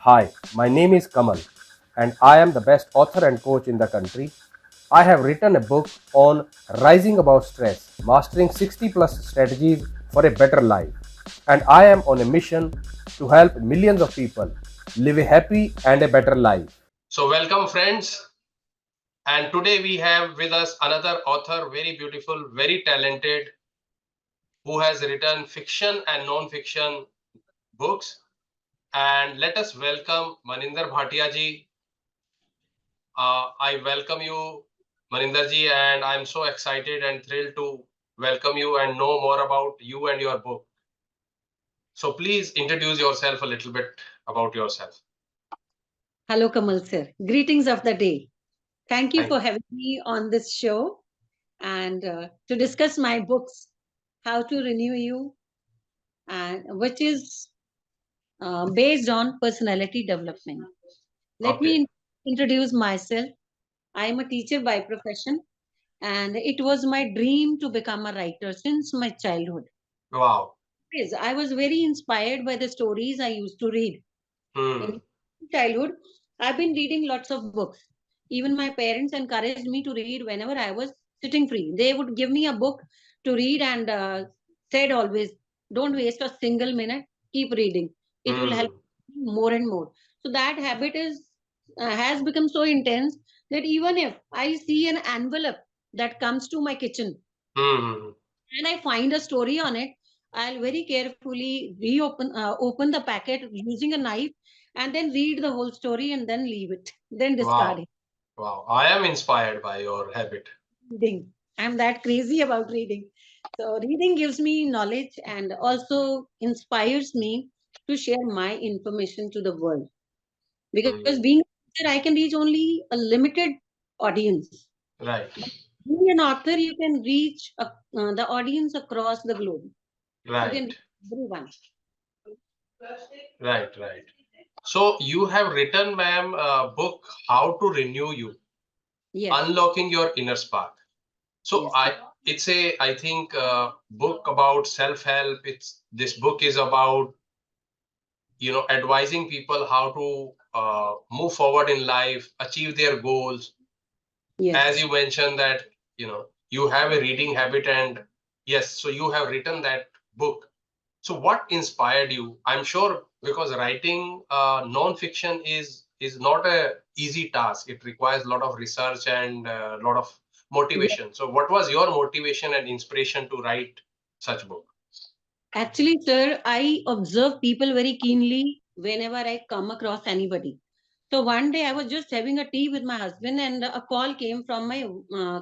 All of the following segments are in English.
Hi, my name is Kamal, and I am the best author and coach in the country. I have written a book on rising above stress, mastering 60 plus strategies for a better life. And I am on a mission to help millions of people live a happy and a better life. So, welcome, friends. And today we have with us another author, very beautiful, very talented, who has written fiction and non fiction books. And let us welcome Maninder Bhatia ji. I welcome you, Maninder ji, and I'm so excited and thrilled to welcome you and know more about you and your book. So, please introduce yourself a little bit about yourself. Hello, Kamal sir. Greetings of the day. Thank you Thank for having me on this show and to discuss my books, How to Renew You, and which is based on personality development. Let Okay. me introduce myself. I am a teacher by profession, and it was my dream to become a writer since my childhood. Wow. Yes, I was very inspired by the stories I used to read. Hmm. In childhood, I've been reading lots of books. Even my parents encouraged me to read whenever I was sitting free. They would give me a book to read and said always, don't waste a single minute, keep reading. It will help Hmm. more and more. So that habit is has become so intense that even if I see an envelope that comes to my kitchen Hmm. and I find a story on it, I'll very carefully open the packet using a knife and then read the whole story and then leave it, then discard Wow. it. Wow. I am inspired by your habit. Reading. I'm that crazy about reading. So reading gives me knowledge and also inspires me to share my information to the world. Because Hmm. being a teacher, I can reach only a limited audience. Right. But being an author, you can reach the audience across the globe. You can Right. reach everyone. Right. Right. So you have written, ma'am, a book, How to Renew You, Yes, Unlocking Your Inner Spark. So yes, it's a, I think, book about self-help. This book is about, advising people how to move forward in life, achieve their goals. As yes. you mentioned that, you have a reading habit, and yes, so you have written that book. So what inspired you? I'm sure because writing non-fiction is not a easy task. It requires a lot of research and a lot of Yes. motivation. So what was your motivation and inspiration to write such book? Actually, sir, I observe people very keenly whenever I come across anybody. So one day I was just having a tea with my husband, and a call came from my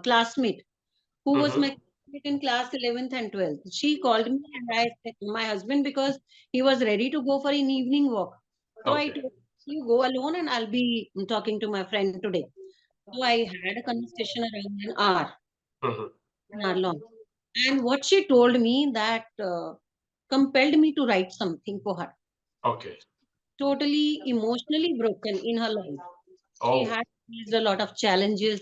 classmate who was my Mm-hmm. classmate in class 11th and 12th. She called me, and I said my husband because he was ready to go for an evening walk. So I Okay. told him, you go alone, and I'll be talking to my friend today. So I had a conversation around Mm-hmm. an hour long. And what she told me that compelled me to write something for her. Okay. Totally emotionally broken in her life. She Oh. had faced a lot of challenges.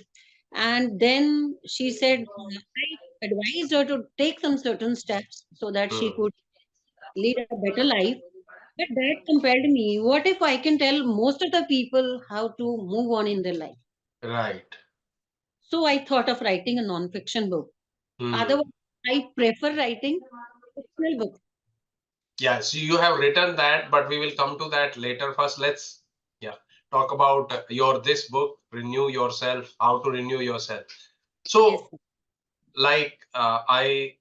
And then she said, I advised her to take some certain steps so that she Hmm. could lead a better life. But that compelled me. What if I can tell most of the people how to move on in their life? Right. So I thought of writing a non-fiction book. Hmm. Otherwise, I prefer writing fictional books. Yeah, so you have written that, but we will come to that later. First, let's, yeah, talk about your this book, Renew Yourself, How to Renew Yourself. Yes, So, like, I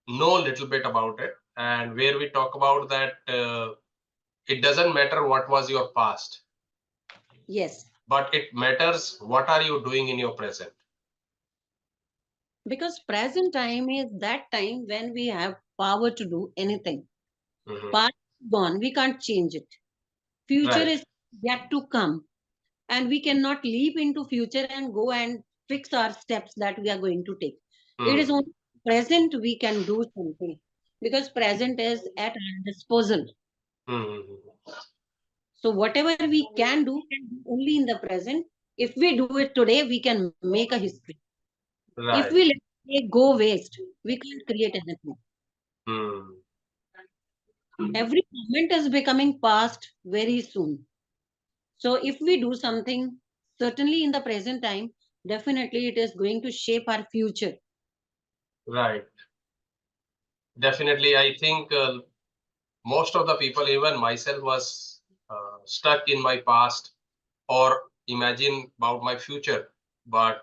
know a little bit about it, and where we talk about that it doesn't matter what was your past, yes. but it matters what are you doing in your present. Because present time is that time when we have power to do anything. Hmm. Past is gone, we can't change it. Future Right. is yet to come, and we cannot leap into future and go and fix our steps that we are going to take. It is Hmm. only present we can do something because present is at our disposal. Hmm. So whatever we can do only in the present. If we do it today, we can make a history. If we Right. let it go waste, we can't create anything. Hmm. Every moment is becoming past very soon. So if we do something, certainly in the present time, definitely it is going to shape our future. Right. Definitely, I think most of the people, even myself, was stuck in my past or imagine about my future. But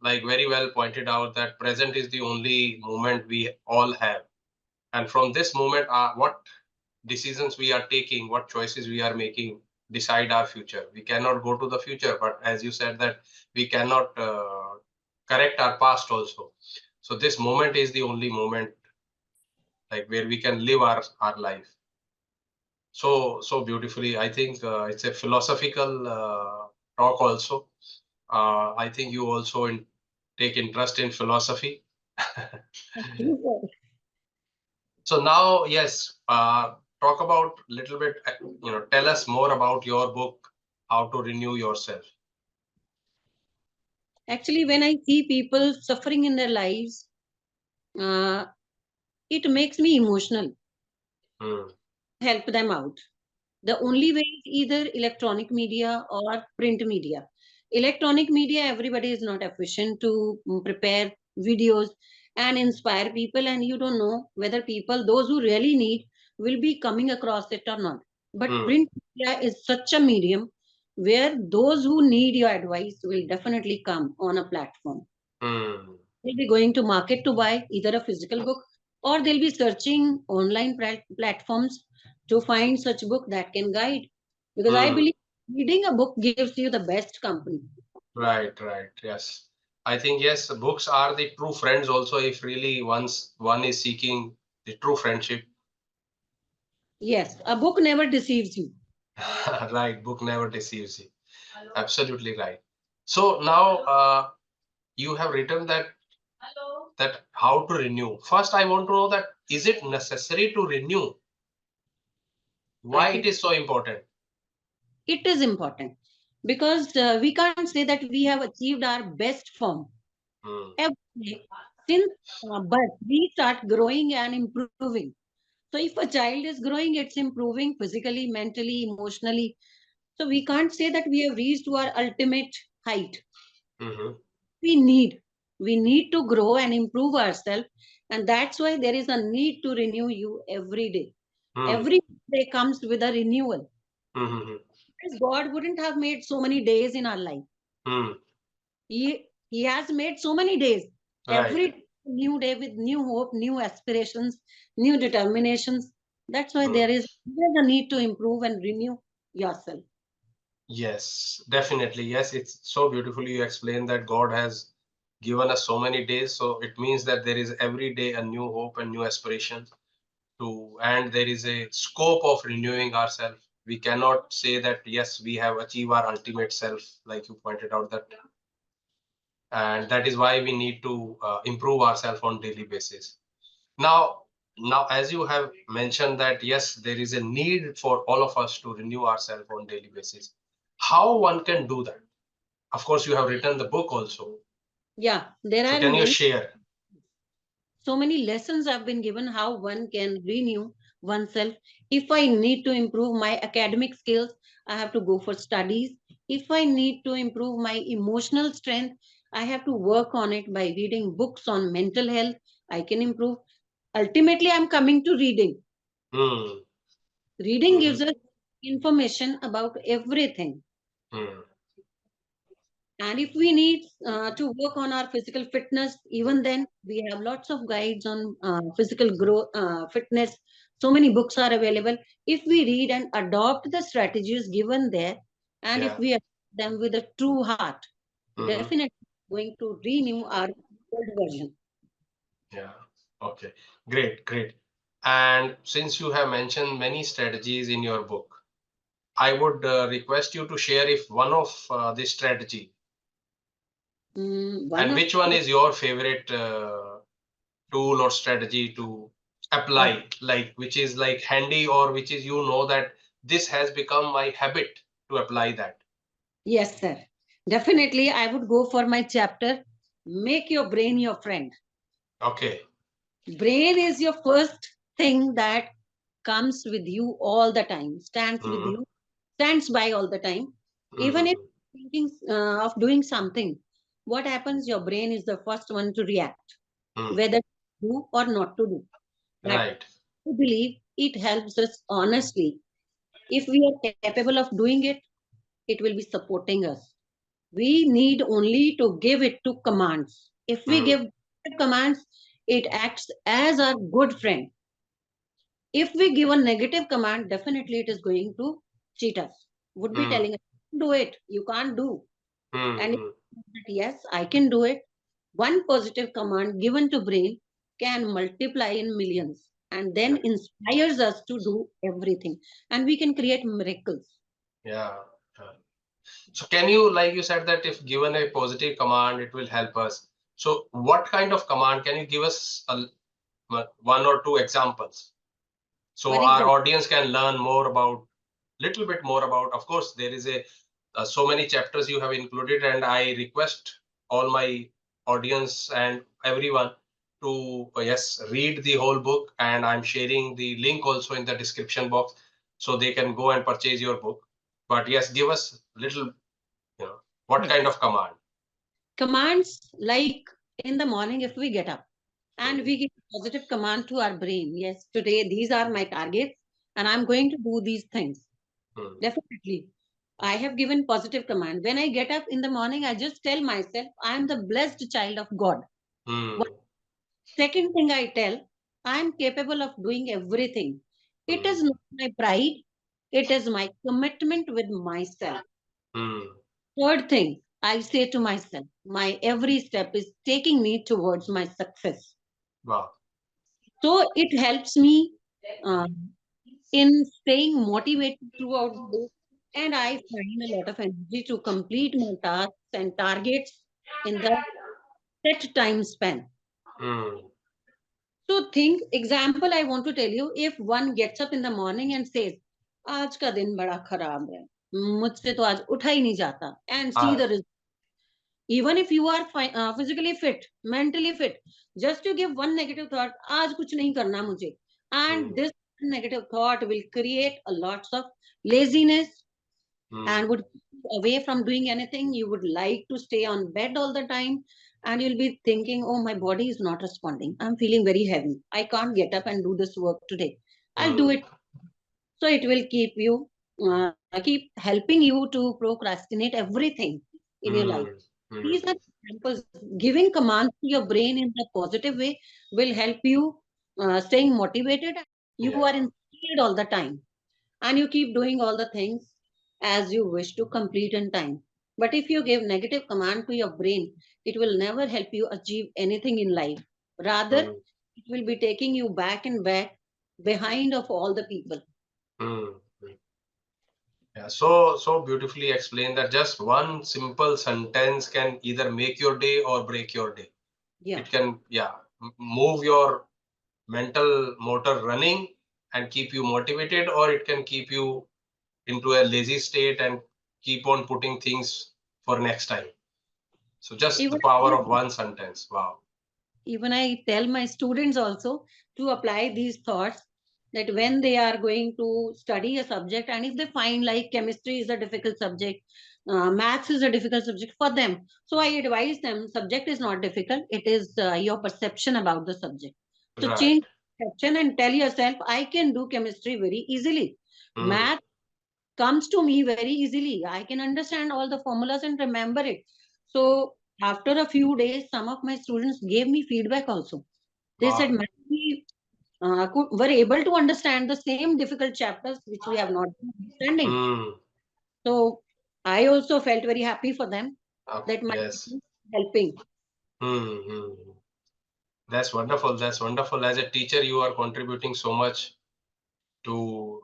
like very well pointed out, that present is the only moment we all have. And from this moment, what decisions we are taking, what choices we are making, decide our future. We cannot go to the future, but as you said, that we cannot correct our past also. So this moment is the only moment, like where we can live our life. So beautifully. I think it's a philosophical talk also. I think you also take interest in philosophy. So now, yes, talk about little bit. Tell us more about your book, How to Renew Yourself. Actually, when I see people suffering in their lives, uh, it makes me emotional. Hmm. Help them out. The only way is either electronic media or print media. Electronic media, everybody is not efficient to prepare videos and inspire people, and you don't know whether people, those who really need, will be coming across it or not. But Hmm. print media is such a medium where those who need your advice will definitely come on a platform. Hmm. They'll be going to market to buy either a physical book, or they'll be searching online platforms to find such book that can guide. Because I Hmm. believe reading a book gives you the best company. Right, right. Yes. I think, yes, books are the true friends also, if really once one is seeking the true friendship. Yes, a book never deceives you. Right, book never deceives you. Absolutely right. So now you have written that how to renew. First, I want to know that is it necessary to renew? I Why it think is so important? it is important because we can't say that we have achieved our best form Hmm. every day. Since birth, we start growing and improving. So if a child is growing, it's improving physically, mentally, emotionally. So we can't say that we have reached to our ultimate height. Mm-hmm. We need. We need to grow and improve ourselves. And that's why there is a need to renew you every day. Hmm. Every day comes with a renewal. Mm-hmm. Because God wouldn't have made so many days in our life. Hmm. He has made so many days. Right. Every new day with new hope, new aspirations, new determinations. That's why Hmm. there's a need to improve and renew yourself. Yes, definitely. Yes, it's so beautifully you explained that God has given us so many days. So it means that there is every day a new hope and new aspiration to, and there is a scope of renewing ourselves. We cannot say that, yes, we have achieved our ultimate self, like you pointed out that, and that is why we need to improve ourselves on daily basis. Now, as you have mentioned that, yes, there is a need for all of us to renew ourselves on daily basis. How one can do that? Of course, you have written the book also. Yeah, there So are can you many share? so many lessons have been given how one can renew oneself. If I need to improve my academic skills, I have to go for studies. If I need to improve my emotional strength, I have to work on it by reading books on mental health. I can improve. Ultimately, I'm coming to reading. Hmm. Reading Mm-hmm. gives us information about everything. Hmm. And if we need to work on our physical fitness, even then we have lots of guides on physical growth, fitness. So many books are available. If we read and adopt the strategies given there, and if Yeah. we adopt them with a true heart, Mm-hmm. definitely going to renew our old version. Yeah. Okay. Great. Great. And since you have mentioned many strategies in your book, I would request you to share if one of this strategy, One and of which one is your favorite tool or strategy to uh, apply, like which is like handy or which is that this has become my habit to apply that. yes, sir. Definitely, I would go for my chapter. Make your brain your friend. Okay. Brain is your first thing that comes with you all the time, stands with Mm-hmm. you, stands by all the time. Even if Mm-hmm. thinking of doing something, what happens? Your brain is the first one to react, Mm. whether to do or not to do. But Right. I believe it helps us honestly. If we are capable of doing it, it will be supporting us. We need only to give it to commands. If we Mm. give commands, it acts as our good friend. If we give a negative command, definitely it is going to cheat us. Would be Mm. telling us, do it, you can't do. And if Mm. yes, I can do it. One positive command given to brain can multiply in millions and then Right. inspires us to do everything. And we can create miracles. Yeah. Uh, So can you, like you said, that if given a positive command, it will help us. So what kind of command? Can you give us one or two examples so For our example, audience can learn more about, little bit more about. Of course, there is a so many chapters you have included, and I request all my audience and everyone to yes, read the whole book, and I'm sharing the link also in the description box so they can go and purchase your book. But yes, give us little, what kind yes. of command. Commands like in the morning, if we get up and Hmm. we give positive command to our brain, yes, today these are my targets and I'm going to do these things. Hmm. Definitely. I have given positive command. When I get up in the morning, I just tell myself I am the blessed child of God. One Hmm. second thing I tell, I am capable of doing everything. It Hmm. is not my pride, it is my commitment with myself. Hmm. Third thing, I say to myself, my every step is taking me towards my success. Wow. So it helps me in staying motivated throughout the day. And I find a lot of energy to complete my tasks and targets in the set time span. Hmm. So think, example, I want to tell you, if one gets up in the morning and says, आज का दिन बड़ा खराब है, मुझसे तो आज उठा ही नहीं जाता, and see Ah. the result. Even if you are physically fit, mentally fit, just to give one negative thought, आज कुछ नहीं करना मुझे, and Hmm. this negative thought will create a lots of laziness Hmm. and would keep you away from doing anything. You would like to stay on bed all the time, and you'll be thinking, oh, my body is not responding, I'm feeling very heavy, I can't get up and do this work today, I'll do Hmm. it. So it will keep you keep helping you to procrastinate everything in your life. Hmm. Hmm. These are examples. Giving commands to your brain in a positive way will help you staying motivated. You are Yeah. inspired all the time, and you keep doing all the things as you wish to complete in time. But if you give negative command to your brain, it will never help you achieve anything in life. Rather, Hmm. it will be taking you back and back behind of all the people. Hmm. Yeah, so beautifully explained that just one simple sentence can either make your day or break your day. Yeah. It can, yeah, move your mental motor running and keep you motivated, or it can keep you into a lazy state and keep on putting things for next time. So just the Even power of one sentence. Wow. even I tell my students also to apply these thoughts, that when they are going to study a subject, and if they find like chemistry is a difficult subject, maths is a difficult subject for them, so I advise them, subject is not difficult, it is your perception about the subject. So Right. change perception and tell yourself, I can do chemistry very easily. Hmm. Math comes to me very easily. I can understand all the formulas and remember it. So after a few days, some of my students gave me feedback also. They said, Wow. "Ma'am, we were able to understand the same difficult chapters which we have not been understanding." Hmm. So I also felt very happy for them that my Yes. helping. Hmm. Hmm. That's wonderful. That's wonderful. As a teacher, you are contributing so much to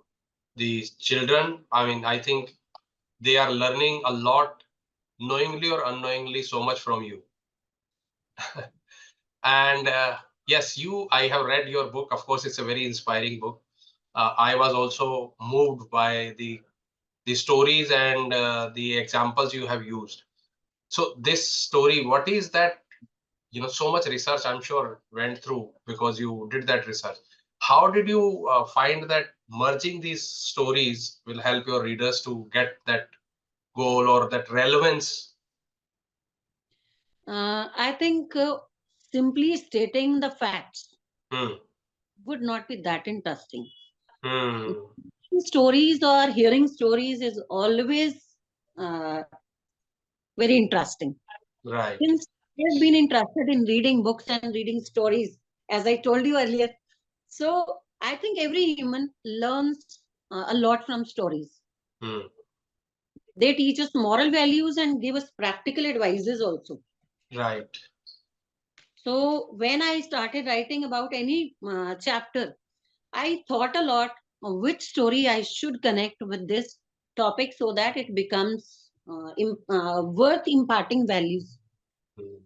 the children. I mean, I think they are learning a lot, knowingly or unknowingly, so much from you. And yes, I have read your book. Of course, it's a very inspiring book. I was also moved by the stories and the examples you have used. So this story, what is that? So much research I'm sure went through because you did that research. How did you find that merging these stories will help your readers to get that goal or that relevance? I think simply stating the facts Hmm. would not be that interesting. Hmm. Stories or hearing stories is always uh, very interesting. Right. Since I've been interested in reading books and reading stories, as I told you earlier. So I think every human learns a lot from stories. Hmm. They teach us moral values and give us practical advices also. Right. So when I started writing about any chapter, I thought a lot of which story I should connect with this topic so that it becomes worth imparting values. Hmm.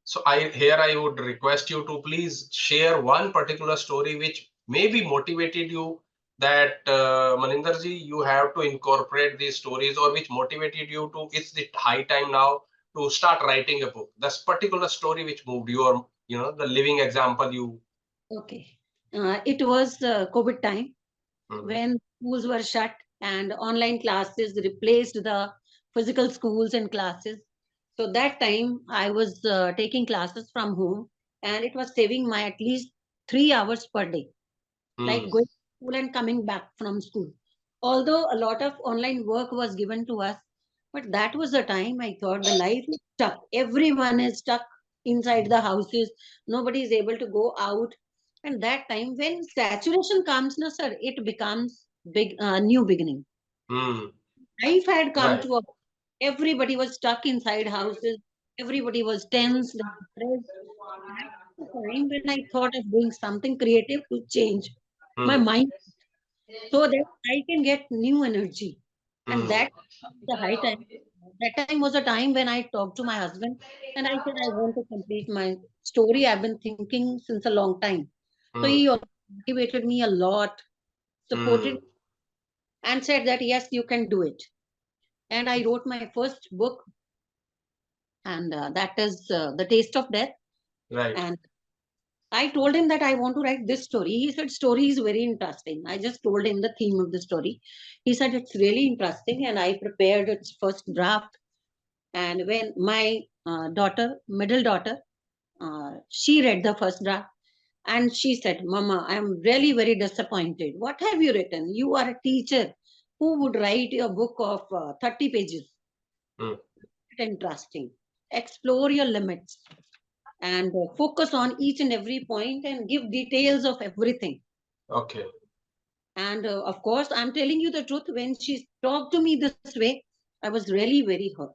So I would request you to please share one particular story which maybe motivated you that Maninderji, you have to incorporate these stories, or which motivated you to, it's the high time now to start writing a book. This particular story which moved you, or the living example you. Okay. It was COVID time Mhm. when schools were shut and online classes replaced the physical schools and classes. So that time I was taking classes from home, and it was saving my at least 3 hours per day, Hmm. like going to school and coming back from school. Although a lot of online work was given to us, but that was the time I thought the life is stuck. Everyone is stuck inside the houses. Nobody is able to go out. And that time, when saturation comes, na sir, it becomes big new beginning. Hmm. Life had come Right. to a everybody was stuck inside houses. Everybody was tense, depressed. That was the time when I thought of doing something creative to change my Hmm. mind so that I can get new energy. And Hmm. that the high time. That time was a time when I talked to my husband and I said I want to complete my story. I've been thinking since a long time. So Hmm. he also motivated me a lot, supported, Hmm. and said that yes, you can do it. And I wrote my first book, and that is The Taste of Death. Right. And I told him that I want to write this story. He said, story is very interesting. I just told him the theme of the story. He said, it's really interesting. And I prepared its first draft. And when my middle daughter, she read the first draft and she said, Mama, I'm really very disappointed. What have you written? You are a teacher. Who would write a book of 30 pages? Hmm. Interesting. Explore your limits and focus on each and every point and give details of everything. Okay. And of course, I'm telling you the truth. When she talked to me this way, I was really very hurt.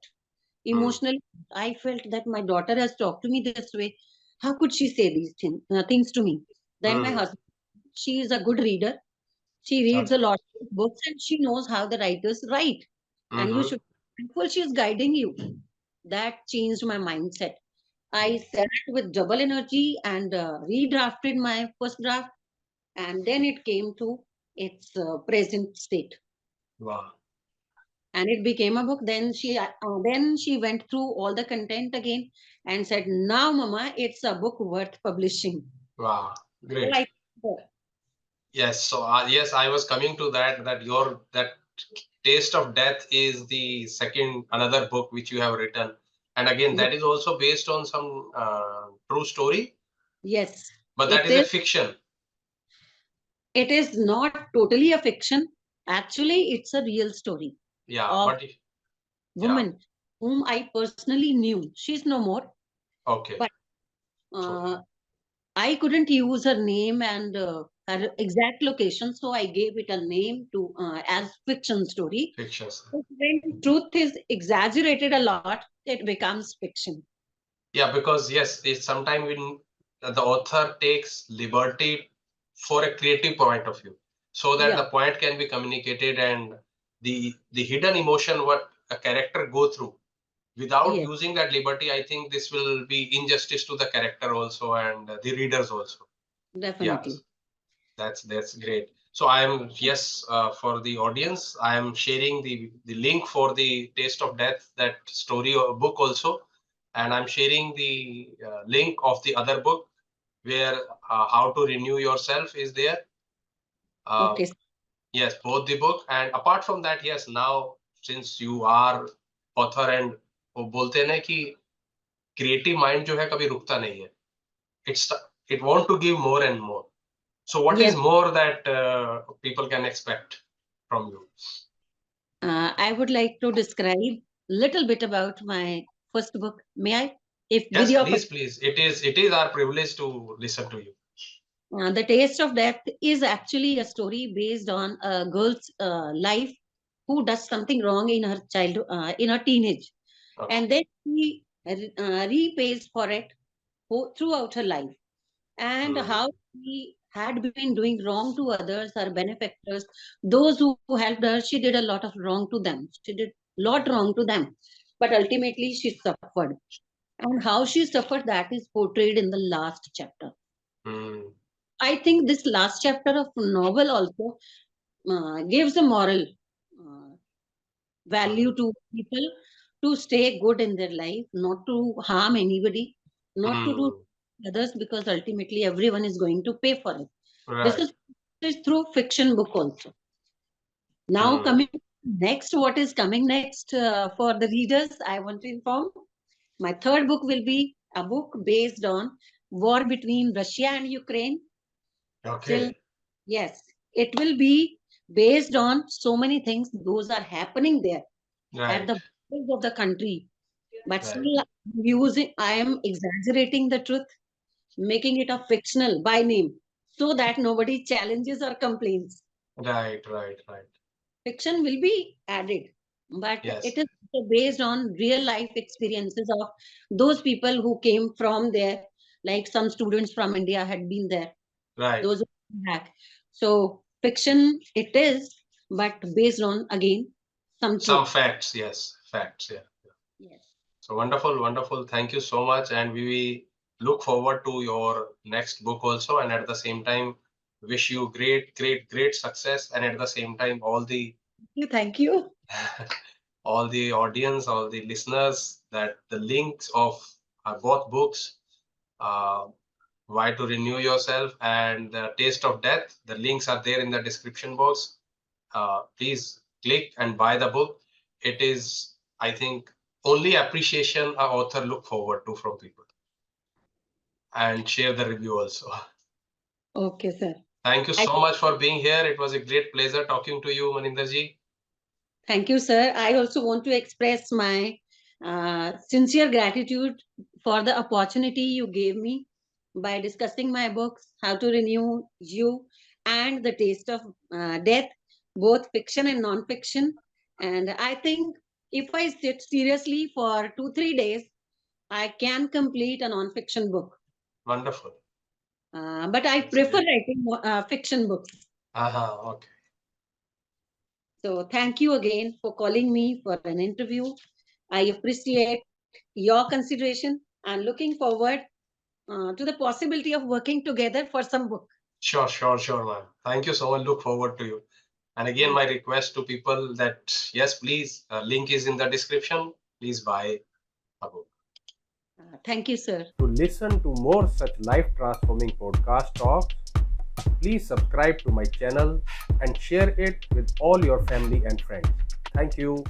Hmm. Emotionally, I felt that my daughter has talked to me this way. How could she say these things to me? Then my Hmm. husband, she is a good reader. She reads a Okay. lot of books and she knows how the writers write. And you Mm-hmm. should be thankful she is guiding you. That changed my mindset. I sat with double energy and redrafted my first draft, and then it came to its present state, Wow. and it became a book. Then she went through all the content again and said, "Now, Mama, it's a book worth publishing." Wow. So Great. I, Yes. So yes, I was coming to that. That Taste of Death is the second another book which you have written, and again Ye- that is also based on some true story, yes, but that it is a is. fiction. It is not totally a fiction. Actually, it's a real story Yeah. of But yeah. woman whom I personally knew. She's no more, Okay. but So uh, I couldn't use her name and her exact location, so I gave it a name to as fiction story. fictions. But when truth is exaggerated a lot, it becomes fiction. Yeah, because yes, it's sometimes when the author takes liberty for a creative point of view, so that Yeah, the point can be communicated, and the hidden emotion what a character go through without yes, using that liberty, I think this will be injustice to the character also, and the readers also. definitely. Yes, that's great. So I am, yes, for the audience, I am sharing the link for the Taste of Death, that story or book also, and I'm sharing the link of the other book where How to Renew Yourself is there. Uh, Okay. Yes, both the book, and apart from that, yes, now since you are author and वो बोलते हैं ना कि creative mind जो है कभी रुकता नहीं है. It's it want to give more and more. So what is Yes, more that people can expect from you? I would like to describe little bit about my first book. May I? If with Yes, your please. It is our privilege to listen to you. The Taste of Death is actually a story based on a girl's life who does something wrong in her childhood, in her teenage, Okay. and then she repays for it throughout her life, and how she had been doing wrong to others, her benefactors, those who helped her. She did a lot of wrong to them. She did lot wrong to them, but ultimately she suffered, and how she suffered, that is portrayed in the last chapter. Hmm. I think this last chapter of novel also gives a moral uh, value to people to stay good in their life, not to harm anybody, not to do others, because ultimately everyone is going to pay for it. This Right. is through fiction book also. Now coming next, what is coming next for the readers? I want to inform. My third book will be a book based on war between Russia and Ukraine. Still, Okay. yes, it will be based on so many things. Those are happening there at Right. the borders of the country. But Right. still, I am exaggerating the truth, making it a fictional by name, so that nobody challenges or complains. Right. Right. Right. Fiction will be added, but Yes. it is also based on real life experiences of those people who came from there. Like some students from India had been there. Right. Those who came back. So fiction it is, but based on again some Some truth. facts. Yes. Facts. Yeah. Yes. So wonderful, wonderful. Thank you so much. And we look forward to your next book also. And at the same time, wish you great success. And at the same time, Thank you. all the audience, all the listeners, that the links of both books, uh, Why to Renew Yourself and The Taste of Death, the links are there in the description box. Please click and buy the book. It is, I think, only appreciation a author look forward to from people. And share the review also. Okay, sir. Thank you I, so much for being here. It was a great pleasure talking to you, Maninderji. thank you, sir. I also want to express my sincere gratitude for the opportunity you gave me by discussing my books, How to Renew You and The Taste of Death, both fiction and non-fiction. And I think if I sit seriously for 2-3 days, I can complete a non-fiction book. Wonderful. But I That's prefer great. writing fiction books. Okay. So thank you again for calling me for an interview. I appreciate your consideration and looking forward to the possibility of working together for some book. Sure, man. Thank you so much. Look forward to you. And again, Thank, my request to people that yes, please, link is in the description. Please buy a book. thank you, sir. To listen to more such life transforming podcast talks, please subscribe to my channel and share it with all your family and friends. Thank you.